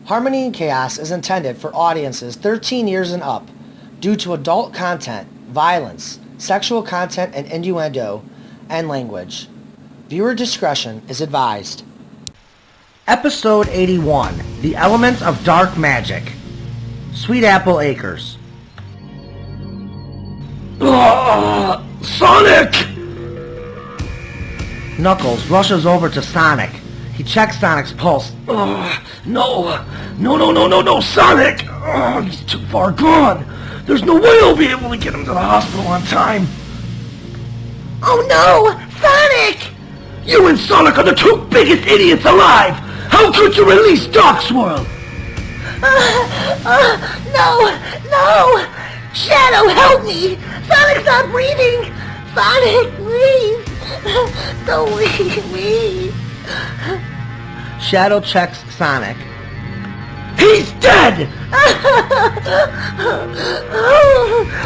Harmony and Chaos is intended for audiences 13 years and up due to adult content, violence, sexual content and innuendo, and language. Viewer discretion is advised. Episode 81, The Elements of Dark Magic. Sweet Apple Acres. Sonic! Knuckles rushes over to Sonic. He checks Sonic's pulse. No, Sonic! He's too far gone. There's no way I'll be able to get him to the hospital on time. Oh no! Sonic! You and Sonic are the two biggest idiots alive! How could you release Dark Swirl? No! Shadow, help me! Sonic's not breathing! Sonic, please! Don't leave me! Shadow checks Sonic. He's dead!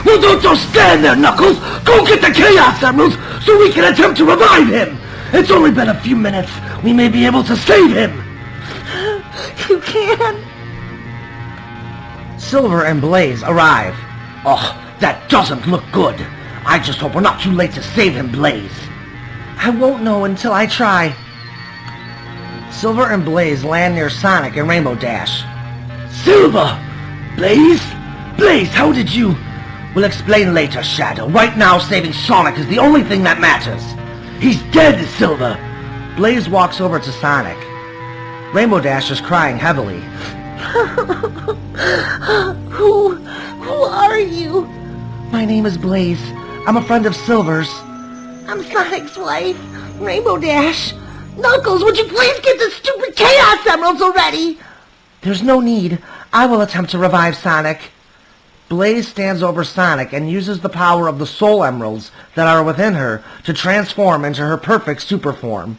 Well, don't just stand there, Knuckles! Go get the Chaos Emeralds so we can attempt to revive him! It's only been a few minutes. We may be able to save him! You can! Silver and Blaze arrive. Oh, that doesn't look good. I just hope we're not too late to save him, Blaze. I won't know until I try. Silver and Blaze land near Sonic and Rainbow Dash. Silver! Blaze? Blaze, how did you... We'll explain later, Shadow. Right now, saving Sonic is the only thing that matters. He's dead, Silver! Blaze walks over to Sonic. Rainbow Dash is crying heavily. Who are you? My name is Blaze. I'm a friend of Silver's. I'm Sonic's wife, Rainbow Dash. Knuckles, would you please get the stupid Chaos Emeralds already? There's no need. I will attempt to revive Sonic. Blaze stands over Sonic and uses the power of the Soul Emeralds that are within her to transform into her perfect super form.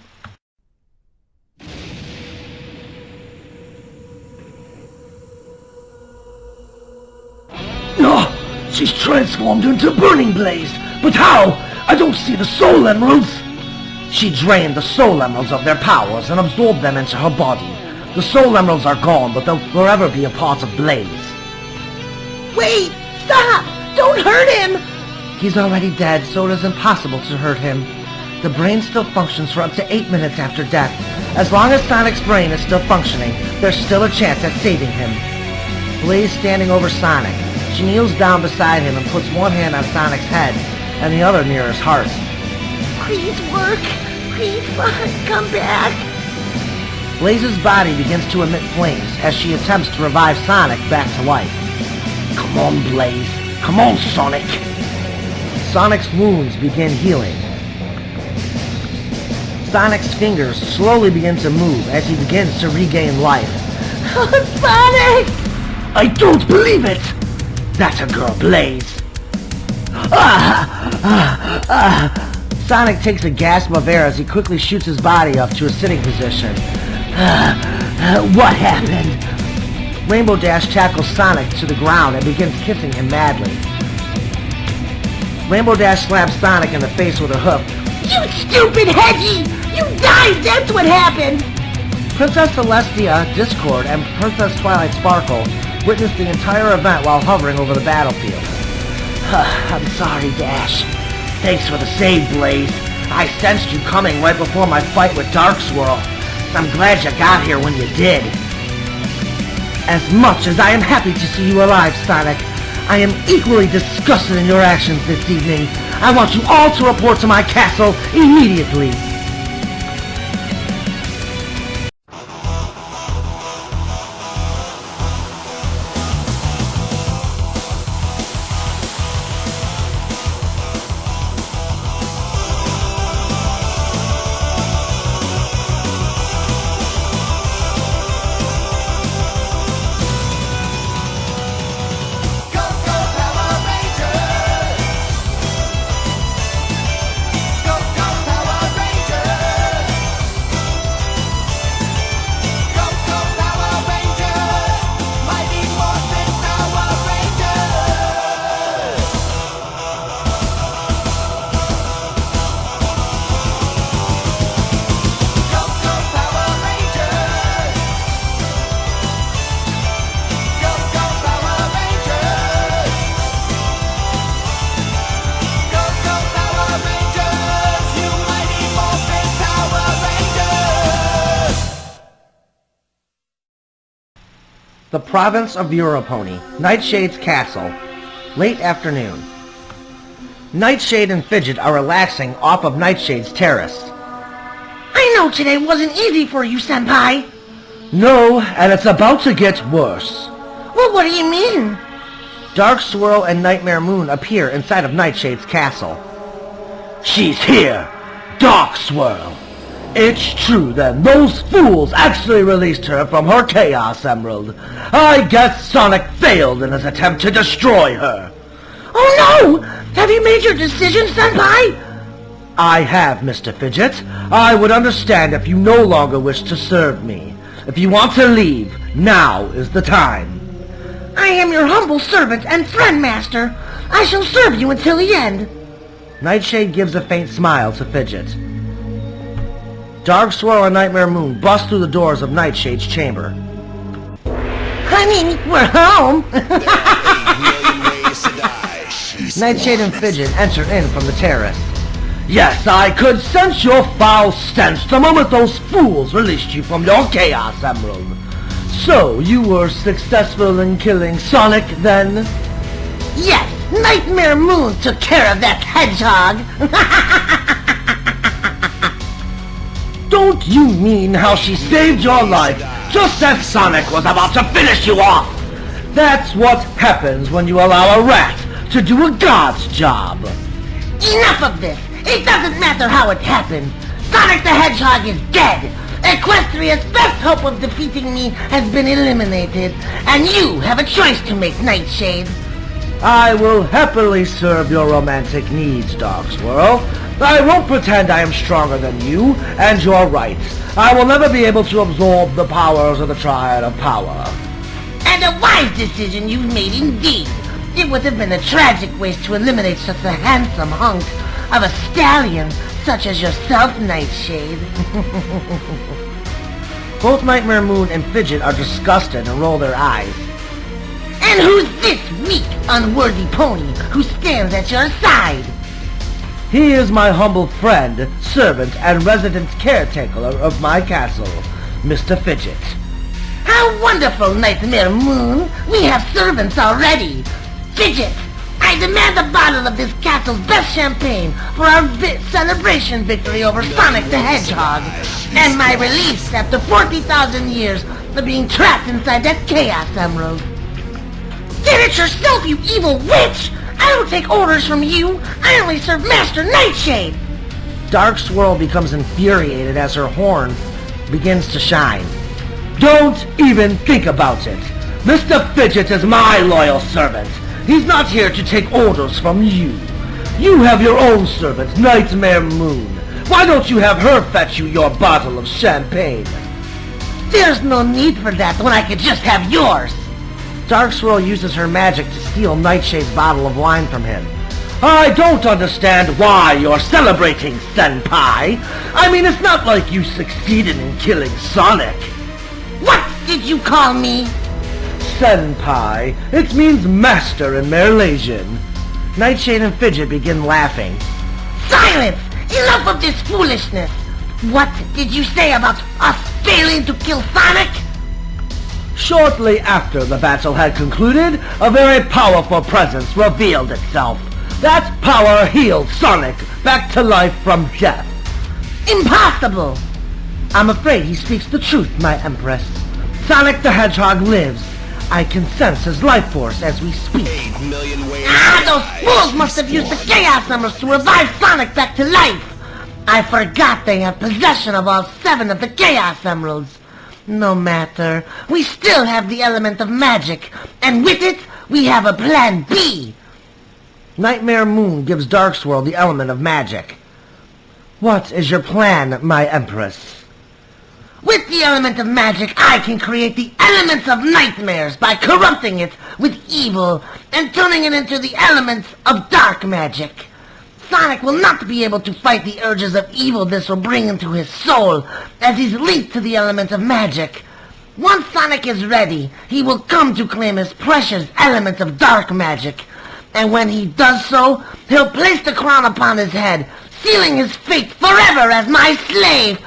No! She's transformed into Burning Blaze! But how? I don't see the Soul Emeralds! She drained the Soul Emeralds of their powers and absorbed them into her body. The Soul Emeralds are gone, but they'll forever be a part of Blaze. Wait! Stop! Don't hurt him! He's already dead, so it is impossible to hurt him. The brain still functions for up to 8 minutes after death. As long as Sonic's brain is still functioning, there's still a chance at saving him. Blaze standing over Sonic. She kneels down beside him and puts one hand on Sonic's head and the other near his heart. Please work! Please, Sonic, come back! Blaze's body begins to emit flames as she attempts to revive Sonic back to life. Come on, Blaze. Come on, Sonic. Sonic's wounds begin healing. Sonic's fingers slowly begin to move as he begins to regain life. Sonic! I don't believe it! That's a girl, Blaze. Sonic takes a gasp of air as he quickly shoots his body up to a sitting position. What happened? Rainbow Dash tackles Sonic to the ground and begins kissing him madly. Rainbow Dash slaps Sonic in the face with her hoof. You stupid Hedgie! You died! That's what happened! Princess Celestia, Discord, and Princess Twilight Sparkle witnessed the entire event while hovering over the battlefield. I'm sorry, Dash. Thanks for the save, Blaze. I sensed you coming right before my fight with Dark Swirl. I'm glad you got here when you did. As much as I am happy to see you alive, Sonic, I am equally disgusted in your actions this evening. I want you all to report to my castle immediately. The province of Europony, Nightshade's castle. Late afternoon. Nightshade and Fidget are relaxing off of Nightshade's terrace. I know today wasn't easy for you, Senpai. No, and it's about to get worse. Well, what do you mean? Dark Swirl and Nightmare Moon appear inside of Nightshade's castle. She's here! Dark Swirl! It's true then, those fools actually released her from her Chaos Emerald. I guess Sonic failed in his attempt to destroy her. Oh no! Have you made your decision, Senpai? I have, Mr. Fidget. I would understand if you no longer wish to serve me. If you want to leave, now is the time. I am your humble servant and friend, Master. I shall serve you until the end. Nightshade gives a faint smile to Fidget. Dark Swirl and Nightmare Moon bust through the doors of Nightshade's chamber. Honey, we're home. Nightshade and Fidget enter in from the terrace. Yes, I could sense your foul stench the moment those fools released you from your Chaos Emerald. So, you were successful in killing Sonic, then? Yes, Nightmare Moon took care of that hedgehog. Don't you mean how she saved your life just as Sonic was about to finish you off? That's what happens when you allow a rat to do a god's job. Enough of this. It doesn't matter how it happened. Sonic the Hedgehog is dead. Equestria's best hope of defeating me has been eliminated, and you have a choice to make, Nightshade. I will happily serve your romantic needs, Dark Swirl. I won't pretend I am stronger than you, and you're right. I will never be able to absorb the powers of the Triad of Power. And a wise decision you've made indeed. It would have been a tragic waste to eliminate such a handsome hunk of a stallion such as yourself, Nightshade. Both Nightmare Moon and Fidget are disgusted and roll their eyes. And who's this weak, unworthy pony who stands at your side? He is my humble friend, servant, and resident caretaker of my castle, Mr. Fidget. How wonderful, Nightmare Moon! We have servants already! Fidget, I demand a bottle of this castle's best champagne for our celebration victory over Sonic the Hedgehog, and my release after 40,000 years of being trapped inside that Chaos Emerald. Get it yourself, you evil witch! I don't take orders from you! I only serve Master Nightshade! Dark Swirl becomes infuriated as her horn begins to shine. Don't even think about it! Mr. Fidget is my loyal servant! He's not here to take orders from you! You have your own servant, Nightmare Moon! Why don't you have her fetch you your bottle of champagne? There's no need for that when I could just have yours! Dark Swirl uses her magic to steal Nightshade's bottle of wine from him. I don't understand why you're celebrating, Senpai! I mean, it's not like you succeeded in killing Sonic! What did you call me? Senpai. It means master in Malaysian. Nightshade and Fidget begin laughing. Silence! Enough of this foolishness! What did you say about us failing to kill Sonic? Shortly after the battle had concluded, a very powerful presence revealed itself. That power healed Sonic back to life from death. Impossible! I'm afraid he speaks the truth, my Empress. Sonic the Hedgehog lives. I can sense his life force as we speak. 8 million ways. Those fools must have used the Chaos Emeralds to revive Sonic back to life! I forgot they have possession of all 7 of the Chaos Emeralds. No matter. We still have the element of magic, and with it, we have a plan B. Nightmare Moon gives Dark Swirl the element of magic. What is your plan, my Empress? With the element of magic, I can create the elements of nightmares by corrupting it with evil and turning it into the elements of dark magic. Sonic will not be able to fight the urges of evil this will bring into his soul, as he's linked to the element of magic. Once Sonic is ready, he will come to claim his precious element of dark magic. And when he does so, he'll place the crown upon his head, sealing his fate forever as my slave.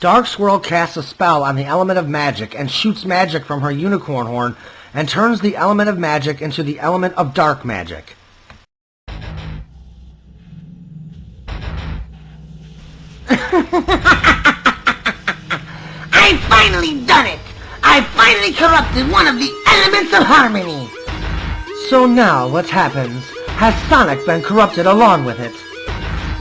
Dark Squirrel casts a spell on the element of magic and shoots magic from her unicorn horn and turns the element of magic into the element of dark magic. I've finally done it! I finally corrupted one of the elements of harmony! So now, what happens? Has Sonic been corrupted along with it?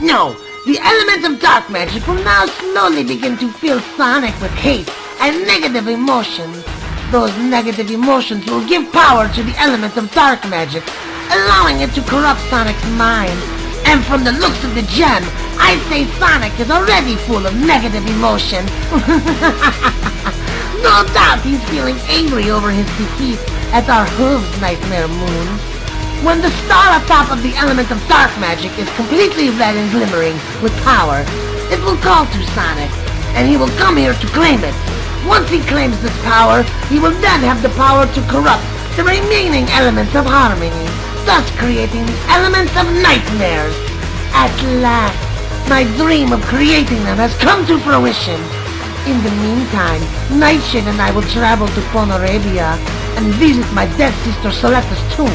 No, the element of dark magic will now slowly begin to fill Sonic with hate and negative emotions. Those negative emotions will give power to the element of dark magic, allowing it to corrupt Sonic's mind. And from the looks of the gem, I'd say Sonic is already full of negative emotion. No doubt he's feeling angry over his defeat at our hooves, Nightmare Moon. When the star atop of the element of dark magic is completely red and glimmering with power, it will call to Sonic, and he will come here to claim it. Once he claims this power, he will then have the power to corrupt the remaining elements of harmony, thus creating the elements of nightmares. At last, my dream of creating them has come to fruition. In the meantime, Nightshade and I will travel to Ponarabia and visit my dead sister Soletta's tomb.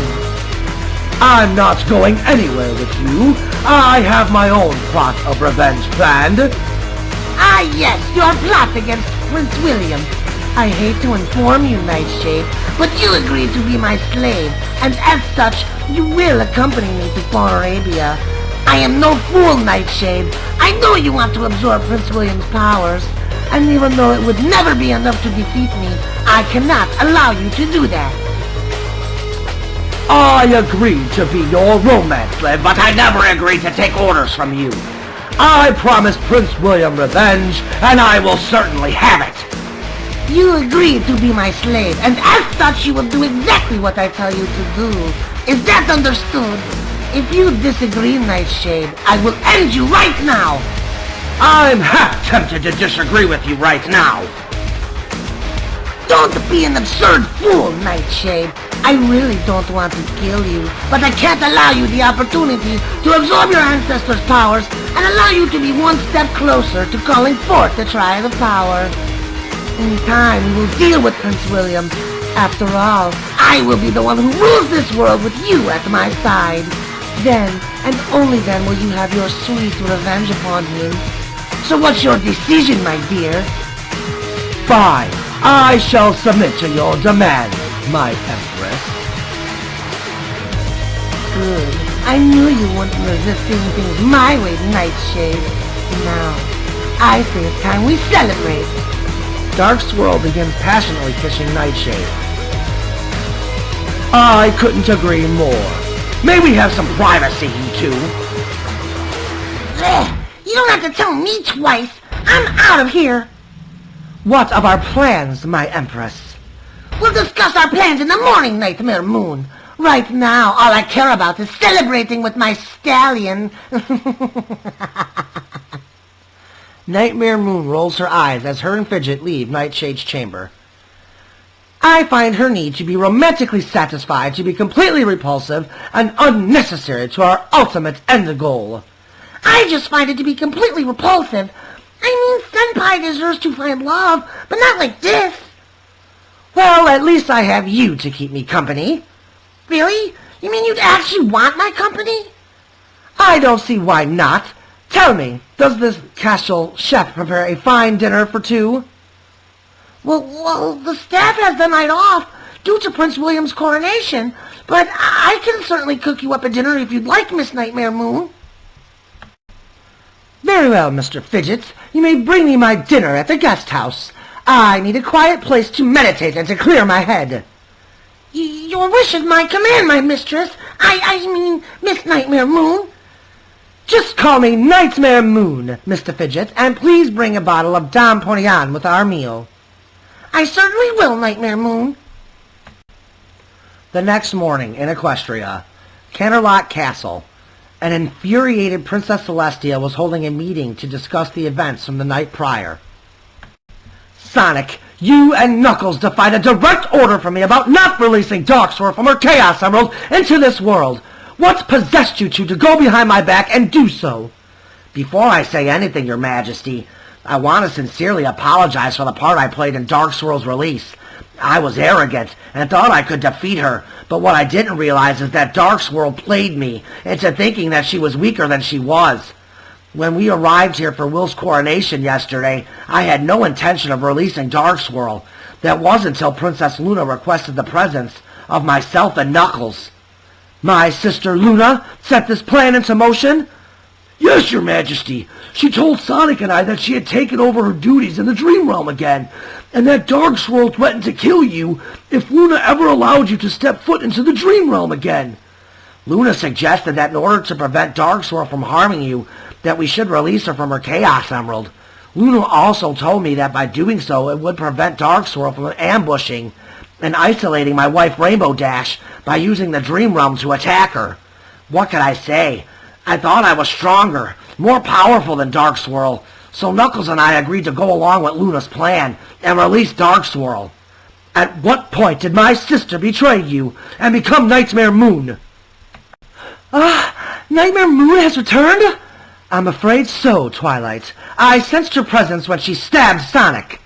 I'm not going anywhere with you. I have my own plot of revenge planned. Ah yes, your plot against Prince William. I hate to inform you, Nightshade, but you agreed to be my slave, and as such, you will accompany me to Ponarabia. I am no fool, Nightshade. I know you want to absorb Prince William's powers, and even though it would never be enough to defeat me, I cannot allow you to do that. I agreed to be your romance slave, but I never agreed to take orders from you. I promised Prince William revenge, and I will certainly have it. You agreed to be my slave, and as such you will do exactly what I tell you to do. Is that understood? If you disagree, Nightshade, I will end you right now. I'm half tempted to disagree with you right now. Don't be an absurd fool, Nightshade. I really don't want to kill you, but I can't allow you the opportunity to absorb your ancestors' powers and allow you to be one step closer to calling forth the Triad of Power. In time, we will deal with Prince William. After all, I will be the one who rules this world with you at my side. Then, and only then, will you have your sweet revenge upon me. So what's your decision, my dear? Fine. I shall submit to your demands, my Empress. Good. I knew you wouldn't resist doing things my way, Nightshade. Now, I say it's time we celebrate. Dark Squirrel begins passionately kissing Nightshade. I couldn't agree more. May we have some privacy, you two? You don't have to tell me twice. I'm out of here. What of our plans, my Empress? We'll discuss our plans in the morning, Nightmare Moon. Right now, all I care about is celebrating with my stallion. Nightmare Moon rolls her eyes as her and Fidget leave Nightshade's chamber. I find her need to be romantically satisfied to be completely repulsive and unnecessary to our ultimate end goal. I just find it to be completely repulsive. I mean, Senpai deserves to find love, but not like this. Well, at least I have you to keep me company. Really? You mean you'd actually want my company? I don't see why not. Tell me, does this castle chef prepare a fine dinner for two? Well, the staff has the night off due to Prince William's coronation, but I can certainly cook you up a dinner if you'd like, Miss Nightmare Moon. Very well, Mr. Fidget. You may bring me my dinner at the guest house. I need a quiet place to meditate and to clear my head. Your wish is my command, my mistress. I mean, Miss Nightmare Moon. Just call me Nightmare Moon, Mr. Fidget, and please bring a bottle of Dom Pérignon with our meal. I certainly will, Nightmare Moon. The next morning in Equestria, Canterlot Castle, an infuriated Princess Celestia was holding a meeting to discuss the events from the night prior. Sonic, you and Knuckles defied a direct order from me about not releasing Darksword from her Chaos Emerald into this world. What possessed you two to go behind my back and do so? Before I say anything, Your Majesty, I want to sincerely apologize for the part I played in Dark Swirl's release. I was arrogant and thought I could defeat her, but what I didn't realize is that Dark Swirl played me into thinking that she was weaker than she was. When we arrived here for Will's coronation yesterday, I had no intention of releasing Dark Swirl. That wasn't until Princess Luna requested the presence of myself and Knuckles. My sister Luna set this plan into motion? Yes, Your Majesty. She told Sonic and I that she had taken over her duties in the Dream Realm again, and that Dark Swirl threatened to kill you if Luna ever allowed you to step foot into the Dream Realm again. Luna suggested that in order to prevent Dark Swirl from harming you, that we should release her from her Chaos Emerald. Luna also told me that by doing so, it would prevent Dark Swirl from ambushing and isolating my wife Rainbow Dash by using the Dream Realm to attack her. What could I say? I thought I was stronger, more powerful than Dark Swirl, so Knuckles and I agreed to go along with Luna's plan and release Dark Swirl. At what point did my sister betray you and become Nightmare Moon? Nightmare Moon has returned? I'm afraid so, Twilight. I sensed her presence when she stabbed Sonic.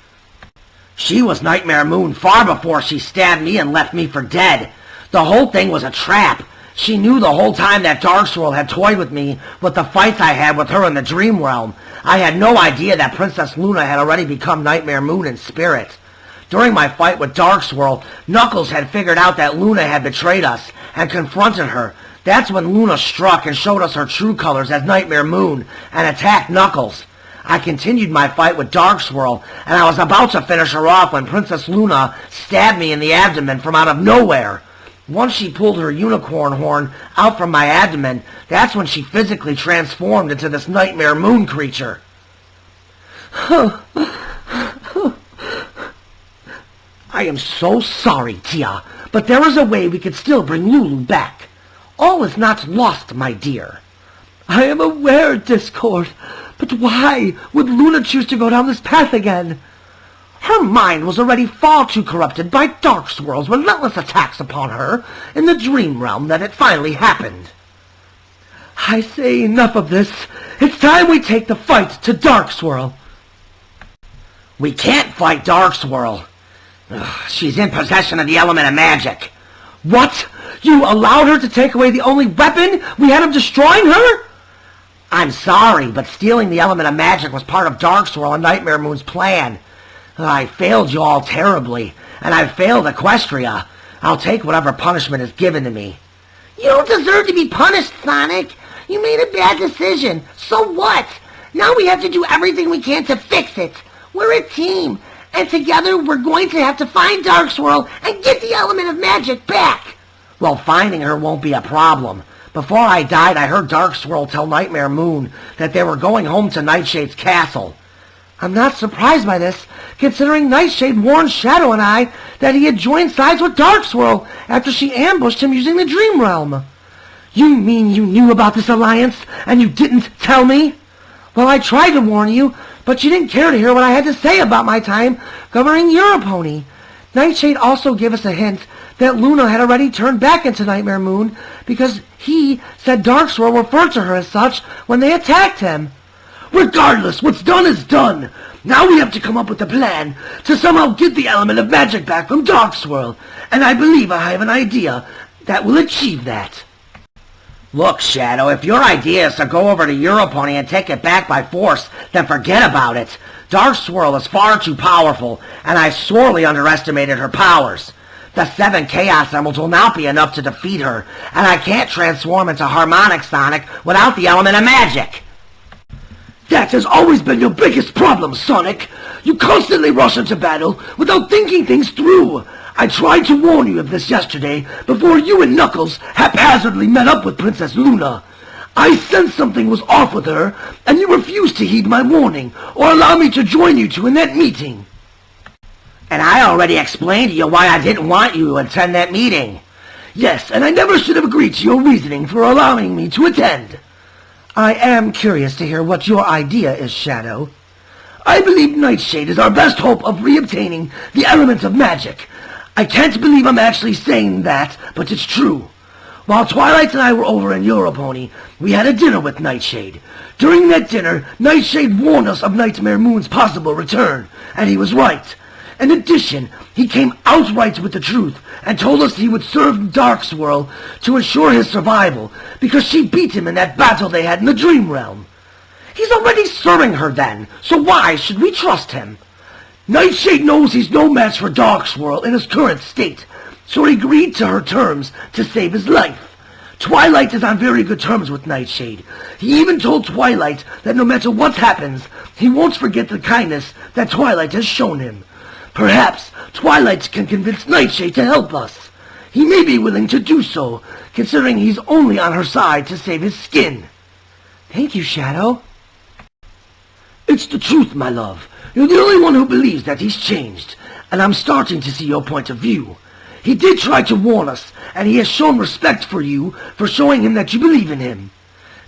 She was Nightmare Moon far before she stabbed me and left me for dead. The whole thing was a trap. She knew the whole time that Dark Swirl had toyed with me with the fights I had with her in the Dream Realm. I had no idea that Princess Luna had already become Nightmare Moon in spirit. During my fight with Dark Swirl, Knuckles had figured out that Luna had betrayed us and confronted her. That's when Luna struck and showed us her true colors as Nightmare Moon and attacked Knuckles. I continued my fight with Dark Swirl, and I was about to finish her off when Princess Luna stabbed me in the abdomen from out of nowhere. Once she pulled her unicorn horn out from my abdomen, that's when she physically transformed into this Nightmare Moon creature. I am so sorry, Tia, but there is a way we could still bring Lulu back. All is not lost, my dear. I am aware, Discord, but why would Luna choose to go down this path again? Her mind was already far too corrupted by Dark Swirl's relentless attacks upon her in the Dream Realm that it finally happened. I say enough of this. It's time we take the fight to Dark Swirl. We can't fight Dark Swirl. She's in possession of the element of magic. What? You allowed her to take away the only weapon we had of destroying her? I'm sorry, but stealing the element of magic was part of Dark Swirl and Nightmare Moon's plan. I failed you all terribly, and I failed Equestria. I'll take whatever punishment is given to me. You don't deserve to be punished, Sonic. You made a bad decision. So what? Now we have to do everything we can to fix it. We're a team, and together we're going to have to find Dark Swirl and get the element of magic back. Well, finding her won't be a problem. Before I died, I heard Dark Swirl tell Nightmare Moon that they were going home to Nightshade's castle. I'm not surprised by this, considering Nightshade warned Shadow and I that he had joined sides with Dark Swirl after she ambushed him using the Dream Realm. You mean you knew about this alliance and you didn't tell me? Well, I tried to warn you, but you didn't care to hear what I had to say about my time governing Europony. Nightshade also gave us a hint that Luna had already turned back into Nightmare Moon because he said Dark Swirl referred to her as such when they attacked him. Regardless, what's done is done. Now we have to come up with a plan to somehow get the element of magic back from Dark Swirl, and I believe I have an idea that will achieve that. Look, Shadow, if your idea is to go over to Europony and take it back by force, then forget about it. Dark Swirl is far too powerful, and I sorely underestimated her powers. The 7 Chaos Emeralds will not be enough to defeat her, and I can't transform into Harmonic Sonic without the element of magic. That has always been your biggest problem, Sonic. You constantly rush into battle without thinking things through. I tried to warn you of this yesterday before you and Knuckles haphazardly met up with Princess Luna. I sensed something was off with her, and you refused to heed my warning or allow me to join you two in that meeting. And I already explained to you why I didn't want you to attend that meeting. Yes, and I never should have agreed to your reasoning for allowing me to attend. I am curious to hear what your idea is, Shadow. I believe Nightshade is our best hope of reobtaining the element of magic. I can't believe I'm actually saying that, but it's true. While Twilight and I were over in Europony, we had a dinner with Nightshade. During that dinner, Nightshade warned us of Nightmare Moon's possible return, and he was right. In addition, he came outright with the truth and told us he would serve Darkswirl to ensure his survival because she beat him in that battle they had in the Dream Realm. He's already serving her then, so why should we trust him? Nightshade knows he's no match for Darkswirl in his current state, so he agreed to her terms to save his life. Twilight is on very good terms with Nightshade. He even told Twilight that no matter what happens, he won't forget the kindness that Twilight has shown him. Perhaps Twilight can convince Nightshade to help us. He may be willing to do so, considering he's only on her side to save his skin. Thank you, Shadow. It's the truth, my love. You're the only one who believes that he's changed, and I'm starting to see your point of view. He did try to warn us, and he has shown respect for you for showing him that you believe in him.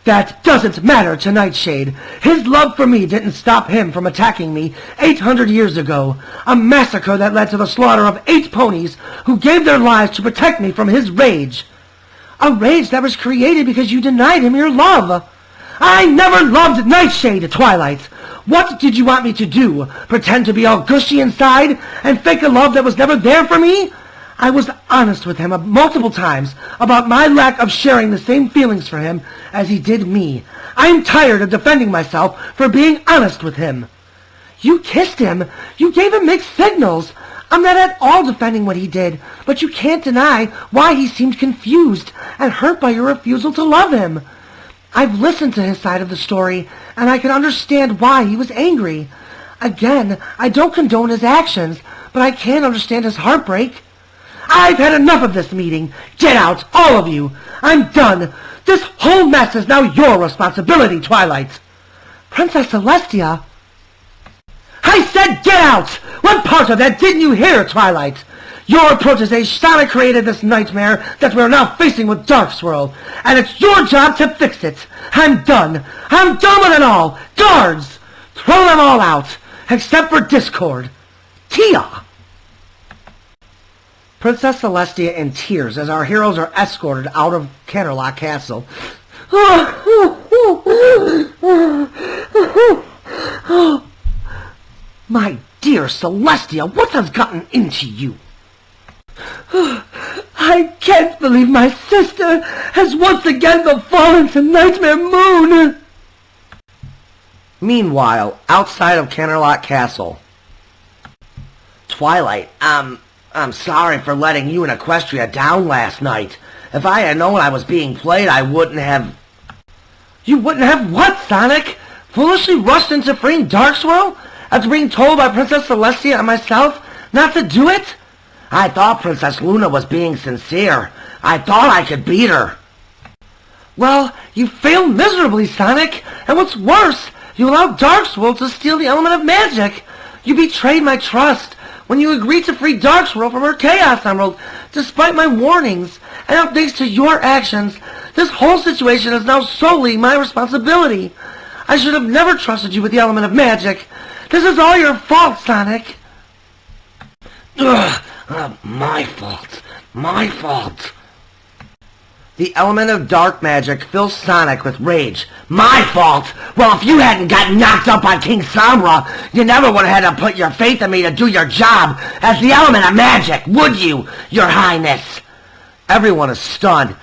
That doesn't matter to Nightshade. His love for me didn't stop him from attacking me 800 years ago. A massacre that led to the slaughter of 8 ponies who gave their lives to protect me from his rage. A rage that was created because you denied him your love. I never loved Nightshade, Twilight. What did you want me to do? Pretend to be all gushy inside and fake a love that was never there for me? I was honest with him multiple times about my lack of sharing the same feelings for him as he did me. I'm tired of defending myself for being honest with him. You kissed him. You gave him mixed signals. I'm not at all defending what he did, but you can't deny why he seemed confused and hurt by your refusal to love him. I've listened to his side of the story, and I can understand why he was angry. Again, I don't condone his actions, but I can understand his heartbreak. I've had enough of this meeting. Get out, all of you. I'm done. This whole mess is now your responsibility, Twilight. Princess Celestia. I said get out! What part of that didn't you hear, Twilight? Your protege Sonic created this nightmare that we're now facing with Darkswirl, and it's your job to fix it. I'm done. I'm done with it all. Guards! Throw them all out, except for Discord. Tia! Princess Celestia in tears as our heroes are escorted out of Canterlot Castle. My dear Celestia, what has gotten into you? I can't believe my sister has once again befallen to Nightmare Moon. Meanwhile, outside of Canterlot Castle. Twilight, I'm sorry for letting you and Equestria down last night. If I had known I was being played, I wouldn't have... You wouldn't have what, Sonic? Foolishly rushed into freeing Darkswirl after being told by Princess Celestia and myself not to do it? I thought Princess Luna was being sincere. I thought I could beat her. Well, you failed miserably, Sonic. And what's worse, you allowed Darkswirl to steal the element of magic. You betrayed my trust when you agreed to free Darkswirl from her Chaos Emerald, despite my warnings. And now, thanks to your actions, this whole situation is now solely my responsibility. I should have never trusted you with the element of magic. This is all your fault, Sonic. My fault. My fault. The element of dark magic fills Sonic with rage. My fault? Well, if you hadn't gotten knocked up by King Sombra, you never would have had to put your faith in me to do your job as the element of magic, would you, Your Highness? Everyone is stunned.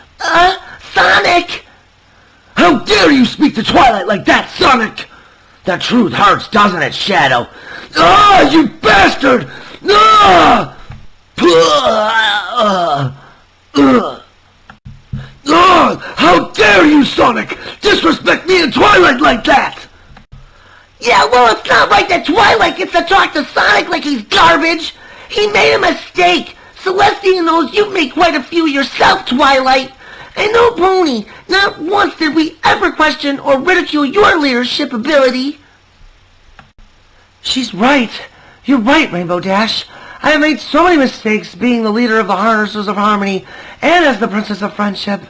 Sonic! How dare you speak to Twilight like that, Sonic? The truth hurts, doesn't it, Shadow? Ah, you bastard! Ah! How dare you, Sonic, disrespect me and Twilight like that? Yeah, well, it's not right that Twilight gets to talk to Sonic like he's garbage. He made a mistake. Celestia knows you made quite a few yourself, Twilight. And no, Pony, not once did we ever question or ridicule your leadership ability. She's right. You're right, Rainbow Dash. I have made so many mistakes being the leader of the Harnessers of Harmony and as the Princess of Friendship.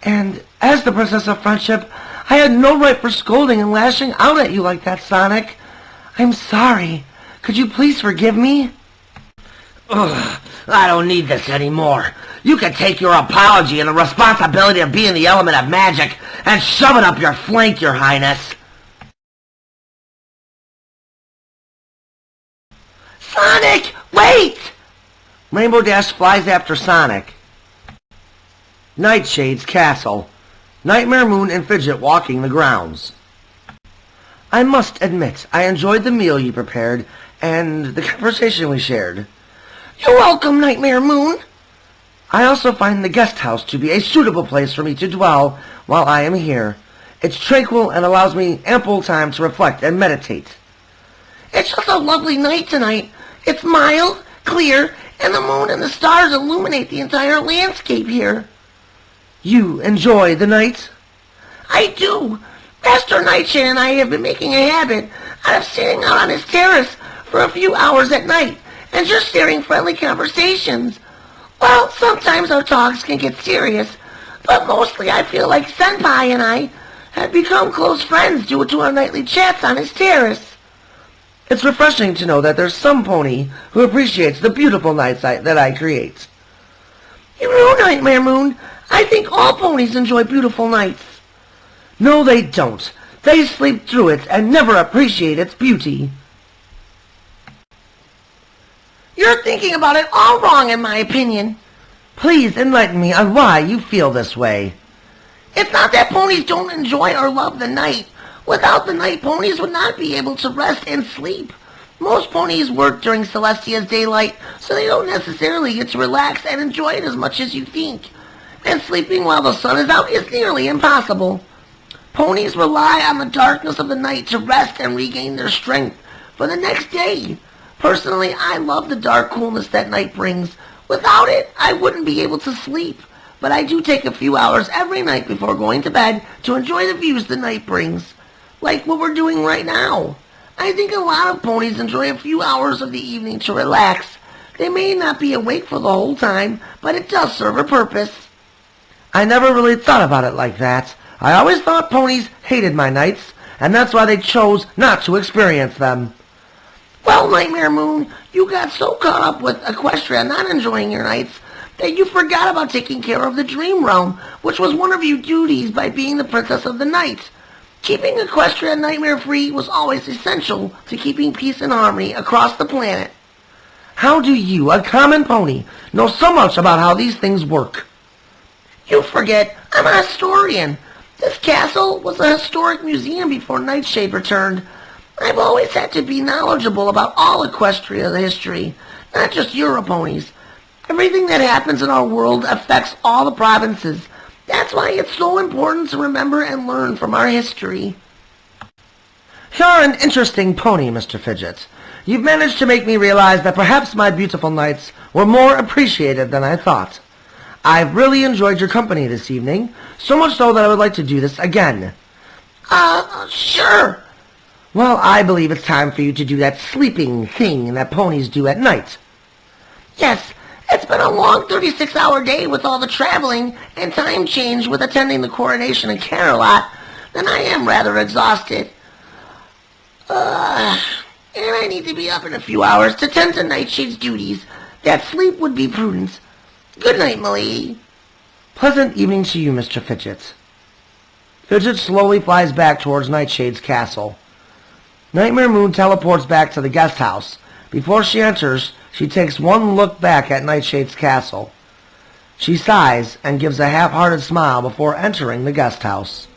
And as the Princess of Friendship, I had no right for scolding and lashing out at you like that, Sonic. I'm sorry. Could you please forgive me? Ugh, I don't need this anymore. You can take your apology and the responsibility of being the element of magic and shove it up your flank, Your Highness. Sonic, wait! Rainbow Dash flies after Sonic. Nightshade's castle. Nightmare Moon and Fidget walking the grounds. I must admit, I enjoyed the meal you prepared and the conversation we shared. You're welcome, Nightmare Moon. I also find the guest house to be a suitable place for me to dwell while I am here. It's tranquil and allows me ample time to reflect and meditate. It's just a lovely night tonight. It's mild, clear, and the moon and the stars illuminate the entire landscape here. You enjoy the night? I do. Master Nightshade and I have been making a habit out of sitting out on his terrace for a few hours at night and just sharing friendly conversations. Well, sometimes our talks can get serious, but mostly I feel like Senpai and I have become close friends due to our nightly chats on his terrace. It's refreshing to know that there's some pony who appreciates the beautiful nights that I create. You know, Nightmare Moon, I think all ponies enjoy beautiful nights. No, they don't. They sleep through it and never appreciate its beauty. You're thinking about it all wrong, in my opinion. Please enlighten me on why you feel this way. It's not that ponies don't enjoy or love the night. Without the night, ponies would not be able to rest and sleep. Most ponies work during Celestia's daylight, so they don't necessarily get to relax and enjoy it as much as you think. And sleeping while the sun is out is nearly impossible. Ponies rely on the darkness of the night to rest and regain their strength for the next day. Personally, I love the dark coolness that night brings. Without it, I wouldn't be able to sleep. But I do take a few hours every night before going to bed to enjoy the views the night brings. Like what we're doing right now. I think a lot of ponies enjoy a few hours of the evening to relax. They may not be awake for the whole time, but it does serve a purpose. I never really thought about it like that. I always thought ponies hated my nights, and that's why they chose not to experience them. Well, Nightmare Moon, you got so caught up with Equestria not enjoying your nights that you forgot about taking care of the Dream Realm, which was one of your duties by being the Princess of the Night. Keeping Equestria nightmare-free was always essential to keeping peace and harmony across the planet. How do you, a common pony, know so much about how these things work? You forget, I'm a historian. This castle was a historic museum before Nightshade returned. I've always had to be knowledgeable about all Equestria history, not just Europonies. Everything that happens in our world affects all the provinces. That's why it's so important to remember and learn from our history. You're an interesting pony, Mr. Fidget. You've managed to make me realize that perhaps my beautiful nights were more appreciated than I thought. I've really enjoyed your company this evening, so much so that I would like to do this again. Sure. Well, I believe it's time for you to do that sleeping thing that ponies do at night. Yes, it's been a long 36-hour day with all the traveling and time change with attending the coronation in Camelot, and I am rather exhausted. And I need to be up in a few hours to tend to Nightshade's duties. That sleep would be prudent. Good night, m'lady. Pleasant evening to you, Mr. Fidget. Fidget slowly flies back towards Nightshade's castle. Nightmare Moon teleports back to the guest house. Before she enters, she takes one look back at Nightshade's castle. She sighs and gives a half-hearted smile before entering the guest house.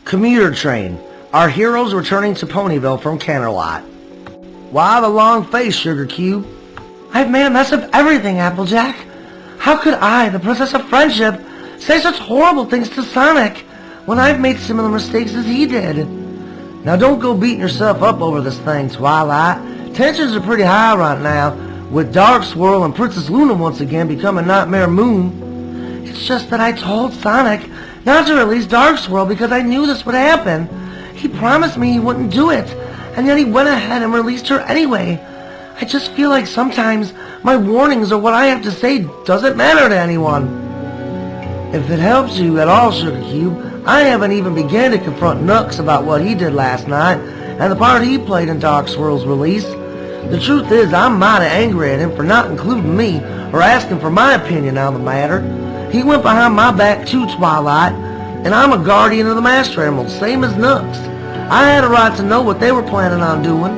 Commuter train. Our heroes returning to Ponyville from Camelot. Why the long face, Sugar Cube? I've made a mess of everything, Applejack. How could I, the Princess of Friendship, say such horrible things to Sonic when I've made similar mistakes as he did? Now don't go beating yourself up over this thing, Twilight. Tensions are pretty high right now, with Dark Swirl and Princess Luna once again becoming Nightmare Moon. It's just that I told Sonic not to release Dark Swirl because I knew this would happen. He promised me he wouldn't do it, and yet he went ahead and released her anyway. I just feel like sometimes my warnings or what I have to say doesn't matter to anyone. If it helps you at all, Sugar Cube, I haven't even begun to confront Nux about what he did last night and the part he played in Dark Swirl's release. The truth is, I'm mighty angry at him for not including me or asking for my opinion on the matter. He went behind my back too, Twilight, and I'm a guardian of the Master Emeralds, same as Nux. I had a right to know what they were planning on doing.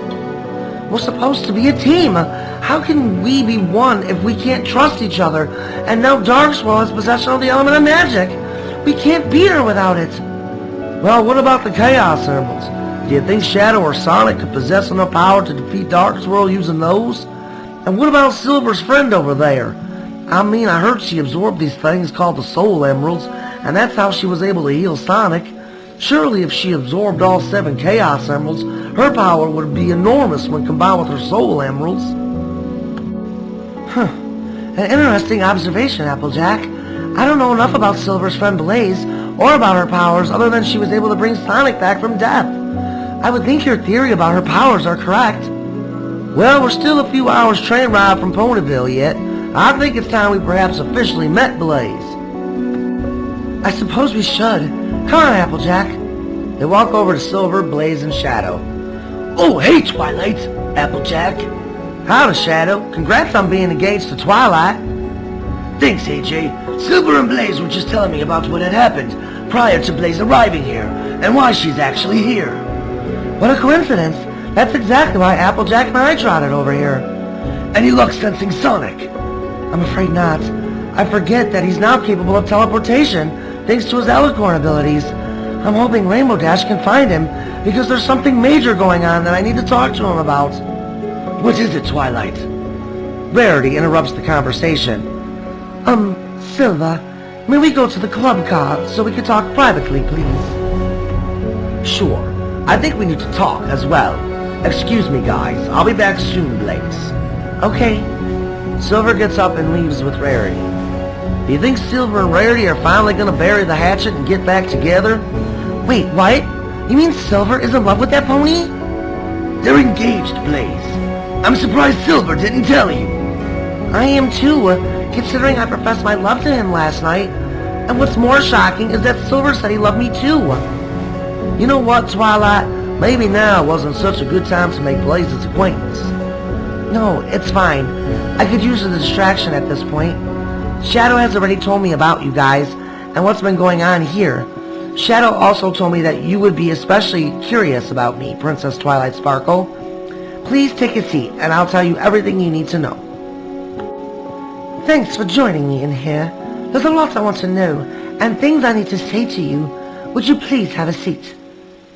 We're supposed to be a team. How can we be one if we can't trust each other? And now Darkswirl has possession of the element of magic. We can't beat her without it. Well, what about the Chaos Emeralds? Do you think Shadow or Sonic could possess enough power to defeat Darkswirl using those? And what about Silver's friend over there? I mean, I heard she absorbed these things called the Soul Emeralds, and that's how she was able to heal Sonic. Surely if she absorbed all 7 Chaos Emeralds, her power would be enormous when combined with her Soul Emeralds. An interesting observation, Applejack. I don't know enough about Silver's friend Blaze, or about her powers, other than she was able to bring Sonic back from death. I would think your theory about her powers are correct. Well, we're still a few hours train ride from Ponyville yet. I think it's time we perhaps officially met Blaze. I suppose we should. Come on, Applejack. They walk over to Silver, Blaze, and Shadow. Oh, hey, Twilight, Applejack. Howdy, Shadow. Congrats on being engaged to Twilight. Thanks, AJ. Silver and Blaze were just telling me about what had happened prior to Blaze arriving here, and why she's actually here. What a coincidence. That's exactly why Applejack and I trotted over here. Any luck sensing Sonic? I'm afraid not. I forget that he's now capable of teleportation, thanks to his Alicorn abilities. I'm hoping Rainbow Dash can find him, because there's something major going on that I need to talk to him about. What is it, Twilight? Rarity interrupts the conversation. Silver, may we go to the club car so we can talk privately, please? Sure. I think we need to talk as well. Excuse me, guys. I'll be back soon, Blaze. Okay. Silver gets up and leaves with Rarity. Do you think Silver and Rarity are finally gonna bury the hatchet and get back together? Wait, what? You mean Silver is in love with that pony? They're engaged, Blaze. I'm surprised Silver didn't tell you. I am too, considering I professed my love to him last night. And what's more shocking is that Silver said he loved me too. You know what, Twilight? Maybe now wasn't such a good time to make Blaze's acquaintance. No, it's fine. I could use a distraction at this point. Shadow has already told me about you guys, and what's been going on here. Shadow also told me that you would be especially curious about me, Princess Twilight Sparkle. Please take a seat, and I'll tell you everything you need to know. Thanks for joining me in here. There's a lot I want to know, and things I need to say to you. Would you please have a seat?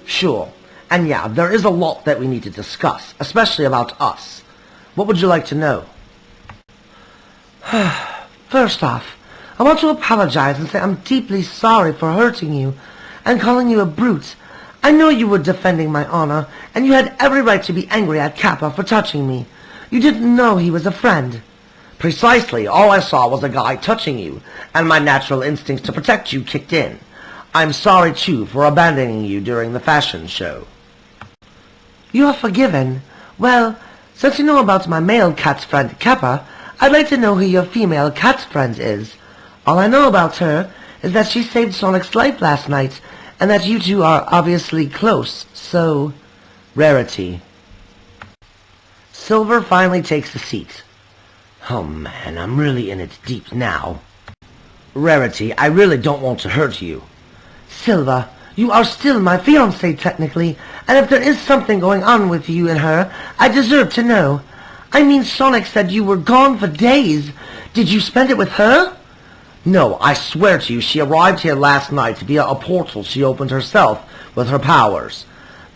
Sure. And yeah, there is a lot that we need to discuss, especially about us. What would you like to know? First off, I want to apologize and say I'm deeply sorry for hurting you and calling you a brute. I know you were defending my honor, and you had every right to be angry at Kappa for touching me. You didn't know he was a friend. Precisely, all I saw was a guy touching you, and my natural instincts to protect you kicked in. I'm sorry, too, for abandoning you during the fashion show. You are forgiven. Well, since you know about my male cat's friend, Kappa, I'd like to know who your female cat's friend is. All I know about her is that she saved Sonic's life last night, and that you two are obviously close, so... Rarity. Silver finally takes a seat. Oh man, I'm really in it deep now. Rarity, I really don't want to hurt you. Silver, you are still my fiancé technically, and if there is something going on with you and her, I deserve to know. I mean, Sonic said you were gone for days. Did you spend it with her? No, I swear to you, she arrived here last night via a portal she opened herself with her powers.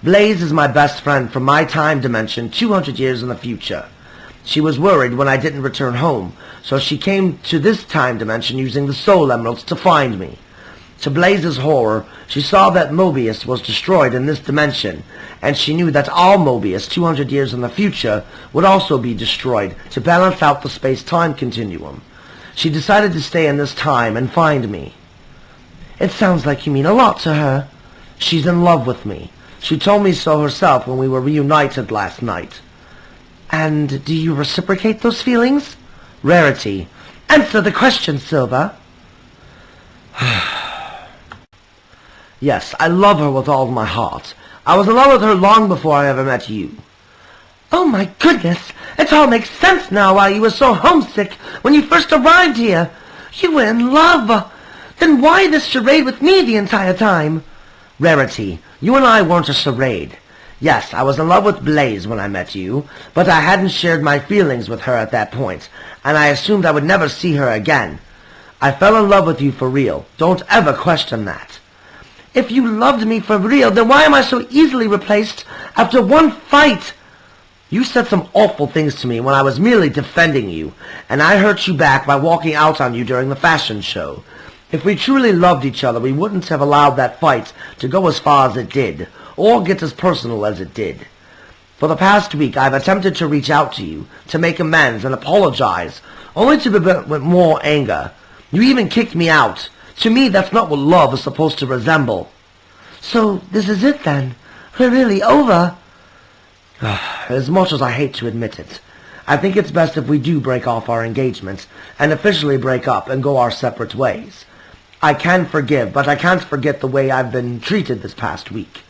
Blaze is my best friend from my time dimension 200 years in the future. She was worried when I didn't return home, so she came to this time dimension using the Soul Emeralds to find me. To Blaze's horror, she saw that Mobius was destroyed in this dimension, and she knew that all Mobius 200 years in the future would also be destroyed to balance out the space-time continuum. She decided to stay in this time and find me. It sounds like you mean a lot to her. She's in love with me. She told me so herself when we were reunited last night. And do you reciprocate those feelings? Rarity. Answer the question, Silver. Yes, I love her with all my heart. I was in love with her long before I ever met you. Oh my goodness, it all makes sense now why you were so homesick when you first arrived here. You were in love. Then why this charade with me the entire time? Rarity, you and I weren't a charade. Yes, I was in love with Blaze when I met you, but I hadn't shared my feelings with her at that point, and I assumed I would never see her again. I fell in love with you for real. Don't ever question that. If you loved me for real, then why am I so easily replaced after one fight? You said some awful things to me when I was merely defending you, and I hurt you back by walking out on you during the fashion show. If we truly loved each other, we wouldn't have allowed that fight to go as far as it did, or get as personal as it did. For the past week, I've attempted to reach out to you, to make amends and apologize, only to be met with more anger. You even kicked me out. To me, that's not what love is supposed to resemble. So, this is it then? We're really over? As much as I hate to admit it, I think it's best if we do break off our engagement and officially break up and go our separate ways. I can forgive, but I can't forget the way I've been treated this past week.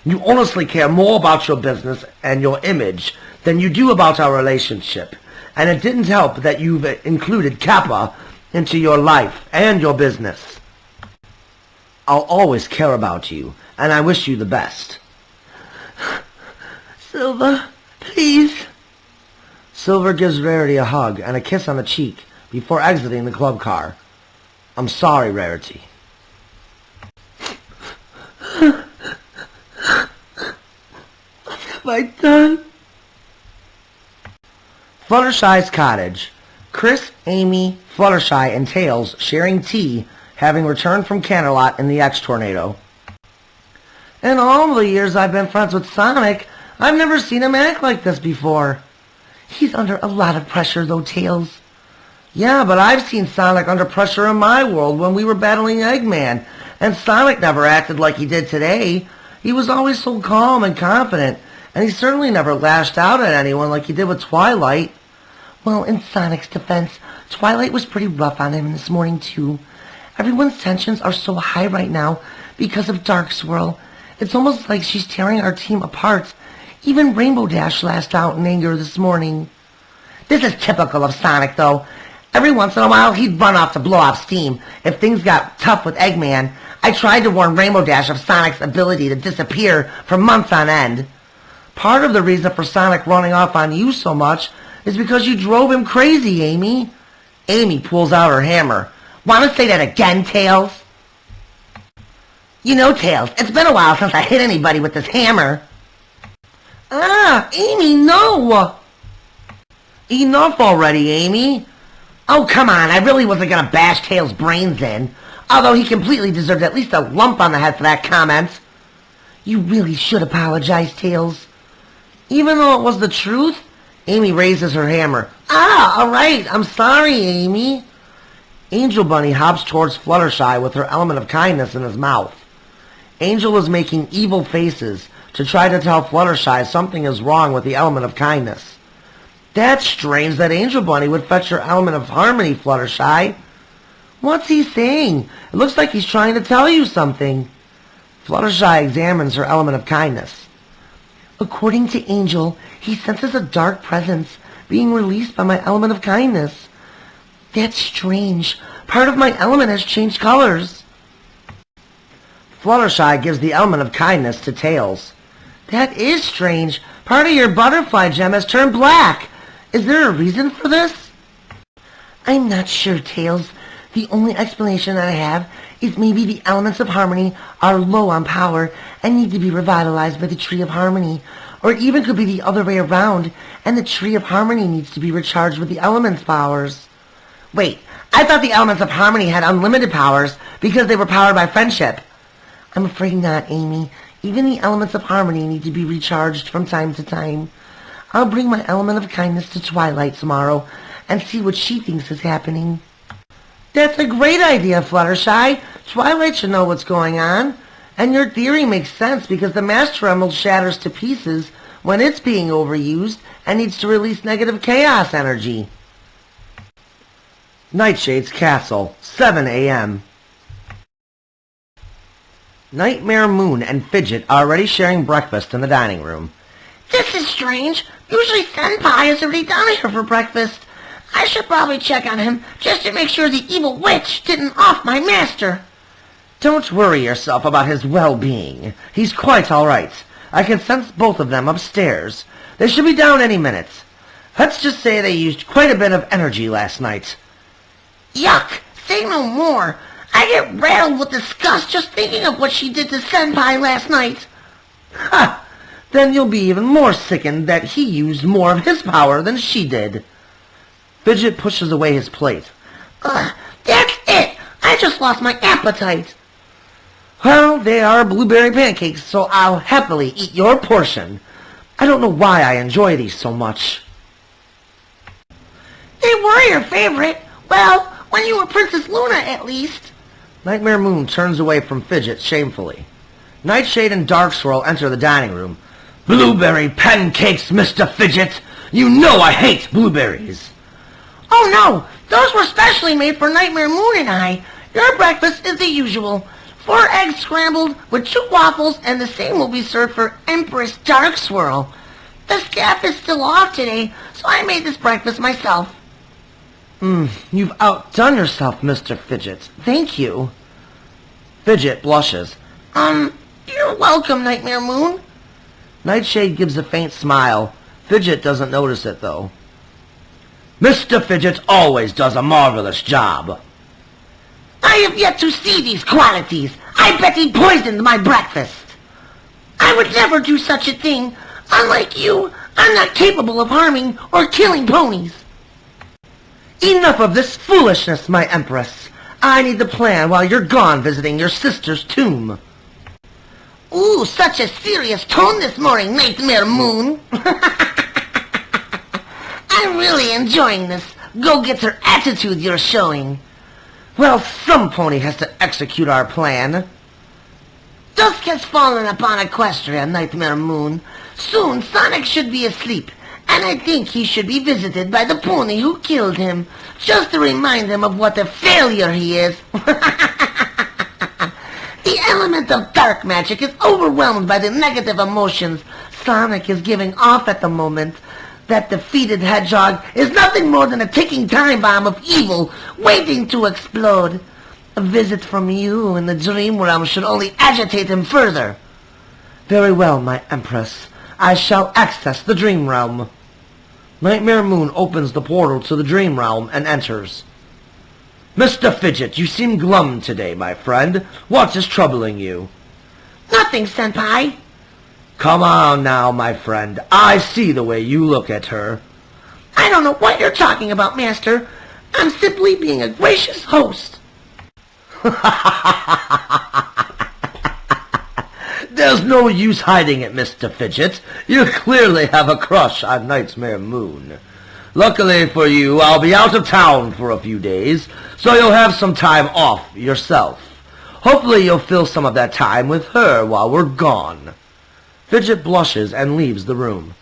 You honestly care more about your business and your image than you do about our relationship, and it didn't help that you've included Kappa into your life and your business. I'll always care about you, and I wish you the best. Silver, please. Silver gives Rarity a hug and a kiss on the cheek before exiting the club car. I'm sorry, Rarity. What have I done? Fluttershy's cottage. Chris, Amy, Fluttershy, and Tails sharing tea, having returned from Canterlot in the X-Tornado. In all the years I've been friends with Sonic, I've never seen him act like this before. He's under a lot of pressure, though, Tails. Yeah, but I've seen Sonic under pressure in my world when we were battling Eggman, and Sonic never acted like he did today. He was always so calm and confident, and he certainly never lashed out at anyone like he did with Twilight. Well, in Sonic's defense, Twilight was pretty rough on him this morning, too. Everyone's tensions are so high right now because of Dark Swirl. It's almost like she's tearing our team apart. Even Rainbow Dash lashed out in anger this morning. This is typical of Sonic, though. Every once in a while, he'd run off to blow off steam if things got tough with Eggman. I tried to warn Rainbow Dash of Sonic's ability to disappear for months on end. Part of the reason for Sonic running off on you so much is because you drove him crazy, Amy. Amy pulls out her hammer. Want to say that again, Tails? You know, Tails, it's been a while since I hit anybody with this hammer. Ah, Amy, no! Enough already, Amy. Oh, come on, I really wasn't going to bash Tails' brains in. Although he completely deserved at least a lump on the head for that comment. You really should apologize, Tails. Even though it was the truth? Amy raises her hammer. Ah, all right, I'm sorry, Amy. Angel Bunny hops towards Fluttershy with her element of kindness in his mouth. Angel is making evil faces to try to tell Fluttershy something is wrong with the element of kindness. That's strange that Angel Bunny would fetch her element of harmony, Fluttershy. What's he saying? It looks like he's trying to tell you something. Fluttershy examines her element of kindness. According to Angel, he senses a dark presence being released by my element of kindness. That's strange. Part of my element has changed colors. Fluttershy gives the element of kindness to Tails. That is strange. Part of your butterfly gem has turned black. Is there a reason for this? I'm not sure, Tails. The only explanation that I have is maybe the elements of harmony are low on power and need to be revitalized by the Tree of Harmony. Or it even could be the other way around, and the Tree of Harmony needs to be recharged with the elements' powers. Wait, I thought the elements of harmony had unlimited powers because they were powered by friendship. I'm afraid not, Amy. Even the elements of harmony need to be recharged from time to time. I'll bring my element of kindness to Twilight tomorrow and see what she thinks is happening. That's a great idea, Fluttershy. Twilight should know what's going on. And your theory makes sense because the Master Emerald shatters to pieces when it's being overused and needs to release negative chaos energy. Nightshade's Castle, 7 a.m. Nightmare Moon and Fidget are already sharing breakfast in the dining room. This is strange. Usually Senpai is already down here for breakfast. I should probably check on him just to make sure the evil witch didn't off my master. Don't worry yourself about his well-being. He's quite all right. I can sense both of them upstairs. They should be down any minute. Let's just say they used quite a bit of energy last night. Yuck! Say no more. I get rattled with disgust just thinking of what she did to Senpai last night. Ha! Then you'll be even more sickened that he used more of his power than she did. Fidget pushes away his plate. That's it! I just lost my appetite. Well, they are blueberry pancakes, so I'll happily eat your portion. I don't know why I enjoy these so much. They were your favorite. Well, when you were Princess Luna, at least. Nightmare Moon turns away from Fidget shamefully. Nightshade and Dark Swirl enter the dining room. Blueberry pancakes, Mr. Fidget! You know I hate blueberries! Oh no! Those were specially made for Nightmare Moon and I. Your breakfast is the usual. 4 eggs scrambled with 2 waffles, and the same will be served for Empress Dark Swirl. The staff is still off today, so I made this breakfast myself. You've outdone yourself, Mr. Fidget. Thank you. Fidget blushes. You're welcome, Nightmare Moon. Nightshade gives a faint smile. Fidget doesn't notice it, though. Mr. Fidget always does a marvelous job. I have yet to see these qualities. I bet he poisoned my breakfast. I would never do such a thing. Unlike you, I'm not capable of harming or killing ponies. Enough of this foolishness, my Empress. I need the plan while you're gone visiting your sister's tomb. Ooh, such a serious tone this morning, Nightmare Moon. I'm really enjoying this go-getter attitude you're showing. Well, some pony has to execute our plan. Dusk has fallen upon Equestria, Nightmare Moon. Soon Sonic should be asleep, and I think he should be visited by the pony who killed him, just to remind him of what a failure he is. The element of dark magic is overwhelmed by the negative emotions Sonic is giving off at the moment. That defeated Hedgehog is nothing more than a ticking time bomb of evil waiting to explode. A visit from you in the dream realm should only agitate him further. Very well, my Empress. I shall access the dream realm. Nightmare Moon opens the portal to the dream realm and enters. Mr. Fidget, you seem glum today, my friend. What is troubling you? Nothing, Senpai. Come on now, my friend. I see the way you look at her. I don't know what you're talking about, Master. I'm simply being a gracious host. There's no use hiding it, Mr. Fidget. You clearly have a crush on Nightmare Moon. Luckily for you, I'll be out of town for a few days, so you'll have some time off yourself. Hopefully you'll fill some of that time with her while we're gone. Fidget blushes and leaves the room.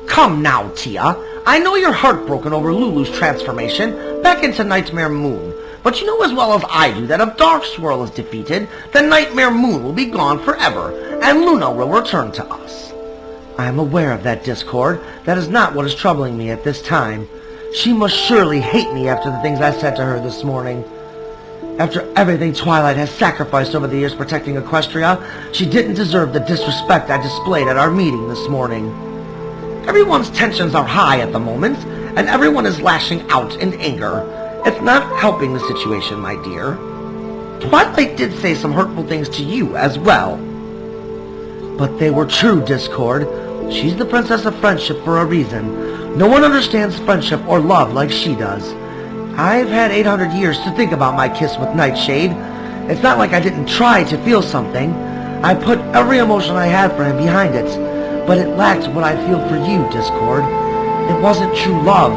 Come now, Tia. I know you're heartbroken over Lulu's transformation back into Nightmare Moon, but you know as well as I do that if Dark Swirl is defeated, then Nightmare Moon will be gone forever, and Luna will return to us. I am aware of that discord. That is not what is troubling me at this time. She must surely hate me after the things I said to her this morning. After everything Twilight has sacrificed over the years protecting Equestria, she didn't deserve the disrespect I displayed at our meeting this morning. Everyone's tensions are high at the moment, and everyone is lashing out in anger. It's not helping the situation, my dear. Twilight did say some hurtful things to you as well. But they were true, Discord. She's the Princess of Friendship for a reason. No one understands friendship or love like she does. I've had 800 years to think about my kiss with Nightshade. It's not like I didn't try to feel something. I put every emotion I had for him behind it. But it lacked what I feel for you, Discord. It wasn't true love.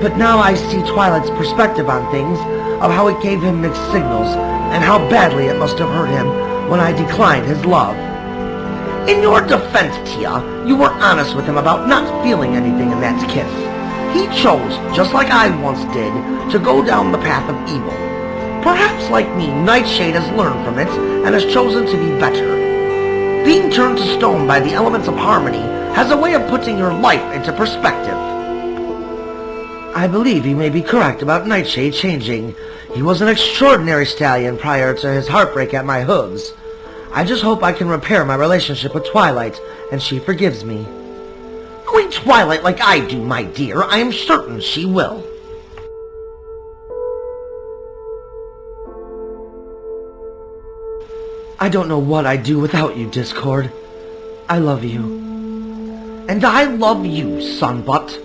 But now I see Twilight's perspective on things, of how it gave him mixed signals, and how badly it must have hurt him when I declined his love. In your defense, Tia, you were honest with him about not feeling anything in that kiss. He chose, just like I once did, to go down the path of evil. Perhaps, like me, Nightshade has learned from it and has chosen to be better. Being turned to stone by the elements of harmony has a way of putting your life into perspective. I believe you may be correct about Nightshade changing. He was an extraordinary stallion prior to his heartbreak at my hooves. I just hope I can repair my relationship with Twilight, and she forgives me. Knowing Twilight like I do, my dear, I am certain she will. I don't know what I'd do without you, Discord. I love you. And I love you, Sunbutt.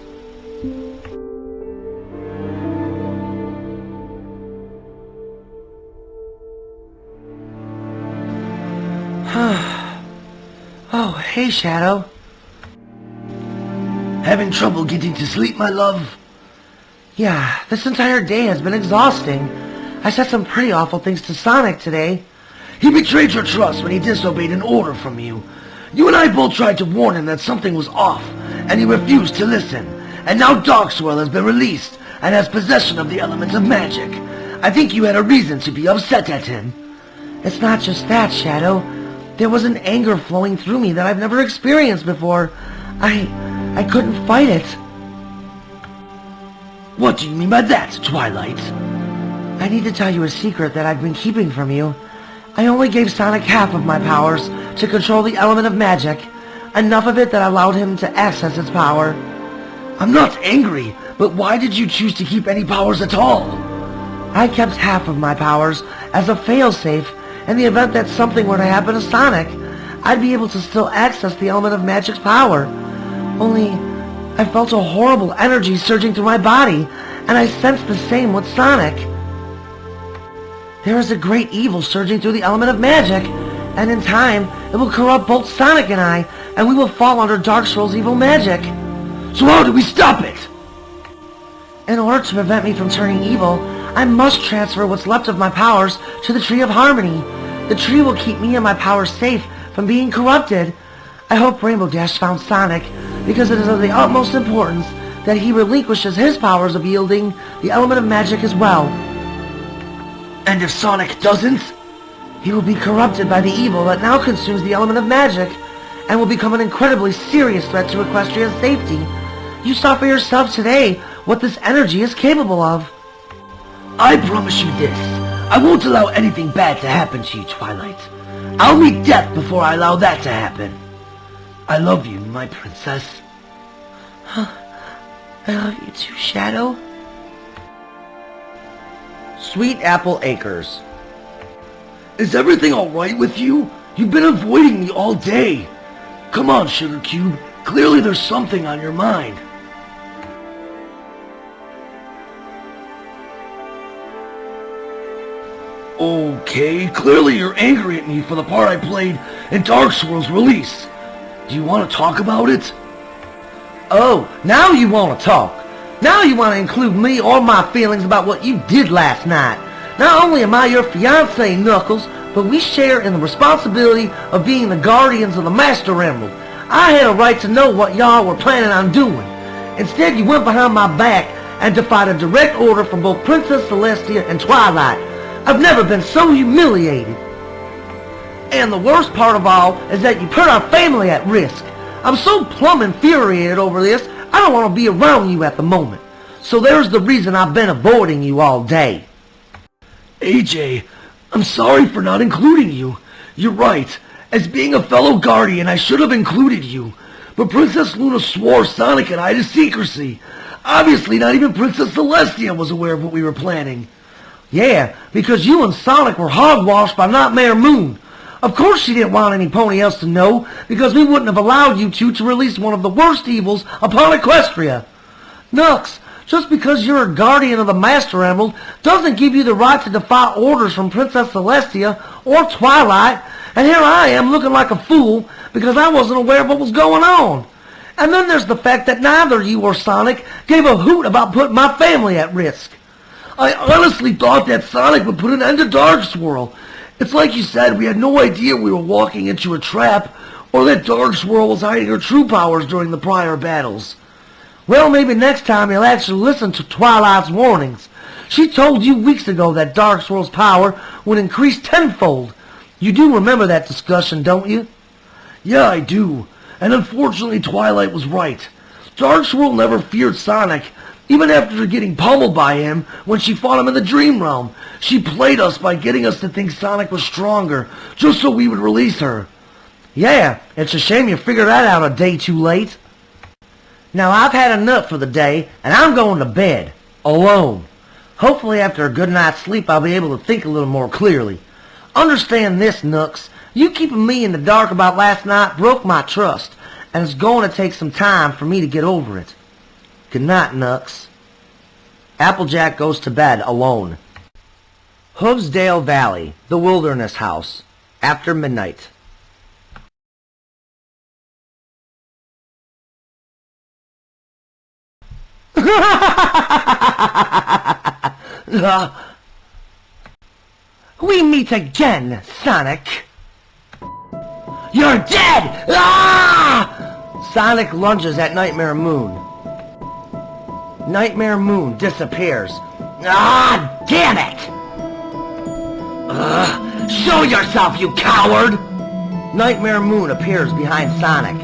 Oh, hey, Shadow. Having trouble getting to sleep, my love? Yeah, this entire day has been exhausting. I said some pretty awful things to Sonic today. He betrayed your trust when he disobeyed an order from you. You and I both tried to warn him that something was off, and he refused to listen. And now Darkswirl has been released and has possession of the elements of magic. I think you had a reason to be upset at him. It's not just that, Shadow. There was an anger flowing through me that I've never experienced before. I couldn't fight it. What do you mean by that, Twilight? I need to tell you a secret that I've been keeping from you. I only gave Sonic half of my powers to control the element of magic. Enough of it that allowed him to access its power. I'm not angry, but why did you choose to keep any powers at all? I kept half of my powers as a failsafe. In the event that something were to happen to Sonic, I'd be able to still access the element of magic's power. Only, I felt a horrible energy surging through my body, and I sensed the same with Sonic. There is a great evil surging through the element of magic, and in time, it will corrupt both Sonic and I, and we will fall under Darkswirl's evil magic. So how do we stop it? In order to prevent me from turning evil, I must transfer what's left of my powers to the Tree of Harmony. The tree will keep me and my powers safe from being corrupted. I hope Rainbow Dash found Sonic, because it is of the utmost importance that he relinquishes his powers of yielding the element of magic as well. And if Sonic doesn't? He will be corrupted by the evil that now consumes the element of magic, and will become an incredibly serious threat to Equestria's safety. You saw for yourself today what this energy is capable of. I promise you this. I won't allow anything bad to happen to you, Twilight. I'll meet death before I allow that to happen. I love you, my princess. I love you too, Shadow. Sweet Apple Acres. Is everything alright with you? You've been avoiding me all day. Come on, Sugar Cube. Clearly there's something on your mind. Okay, clearly you're angry at me for the part I played in Darkswirl's release. Do you want to talk about it? Oh, now you want to talk. Now you want to include me or my feelings about what you did last night. Not only am I your fiancé, Knuckles, but we share in the responsibility of being the guardians of the Master Emerald. I had a right to know what y'all were planning on doing. Instead, you went behind my back and defied a direct order from both Princess Celestia and Twilight. I've never been so humiliated. And the worst part of all is that you put our family at risk. I'm so plumb infuriated over this, I don't want to be around you at the moment. So there's the reason I've been avoiding you all day. AJ, I'm sorry for not including you. You're right. As being a fellow guardian, I should have included you. But Princess Luna swore Sonic and I to secrecy. Obviously, not even Princess Celestia was aware of what we were planning. Yeah, because you and Sonic were hogwashed by Nightmare Moon. Of course she didn't want anybody else to know, because we wouldn't have allowed you two to release one of the worst evils upon Equestria. Nux, just because you're a guardian of the Master Emerald doesn't give you the right to defy orders from Princess Celestia or Twilight, and here I am looking like a fool because I wasn't aware of what was going on. And then there's the fact that neither you or Sonic gave a hoot about putting my family at risk. I honestly thought that Sonic would put an end to Dark Swirl. It's like you said, we had no idea we were walking into a trap, or that Dark Swirl was hiding her true powers during the prior battles. Well, maybe next time you'll actually listen to Twilight's warnings. She told you weeks ago that Dark Swirl's power would increase tenfold. You do remember that discussion, don't you? Yeah, I do. And unfortunately, Twilight was right. Dark Swirl never feared Sonic. Even after getting pummeled by him when she fought him in the Dream Realm, she played us by getting us to think Sonic was stronger, just so we would release her. Yeah, it's a shame you figured that out a day too late. Now I've had enough for the day, and I'm going to bed. Alone. Hopefully after a good night's sleep I'll be able to think a little more clearly. Understand this, Nooks. You keeping me in the dark about last night broke my trust, and it's going to take some time for me to get over it. Good night, Nooks. Applejack goes to bed alone. Hoofsdale Valley, the Wilderness House, after midnight. We meet again, Sonic. You're dead! Ah! Sonic lunges at Nightmare Moon. Nightmare Moon disappears. Ah, damn it! Show yourself, you coward! Nightmare Moon appears behind Sonic.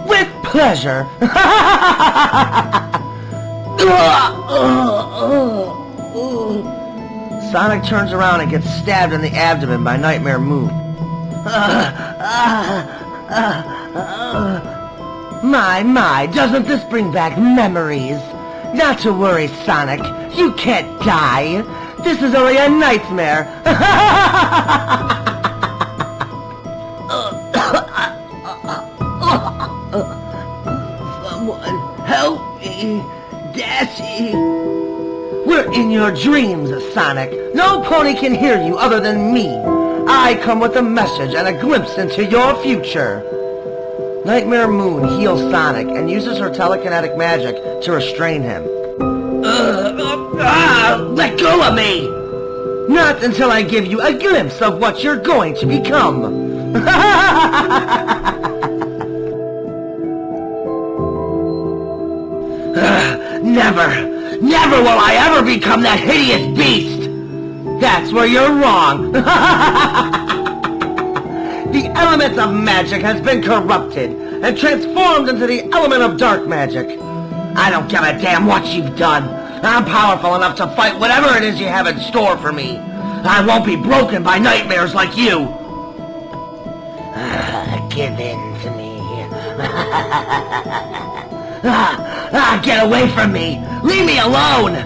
With pleasure! Sonic turns around and gets stabbed in the abdomen by Nightmare Moon. My, doesn't this bring back memories? Not to worry, Sonic. You can't die. This is only a nightmare. Someone help me, Dashy. We're in your dreams, Sonic. No pony can hear you other than me. I come with a message and a glimpse into your future. Nightmare Moon heals Sonic and uses her telekinetic magic to restrain him. Let go of me! Not until I give you a glimpse of what you're going to become. Never will I ever become that hideous beast! That's where you're wrong! The element of magic has been corrupted and transformed into the element of dark magic. I don't give a damn what you've done. I'm powerful enough to fight whatever it is you have in store for me. I won't be broken by nightmares like you. Give in to me. Get away from me! Leave me alone!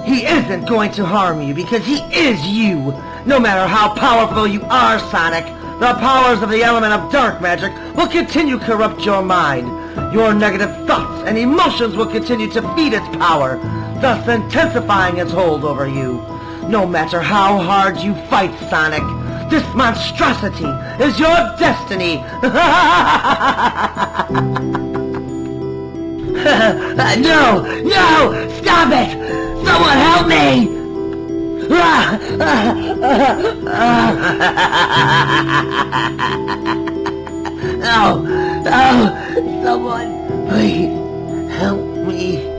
He isn't going to harm you because he is you. No matter how powerful you are, Sonic, the powers of the element of dark magic will continue to corrupt your mind. Your negative thoughts and emotions will continue to feed its power, thus intensifying its hold over you. No matter how hard you fight, Sonic, this monstrosity is your destiny. No! Stop it! Someone help me! Someone, please help me.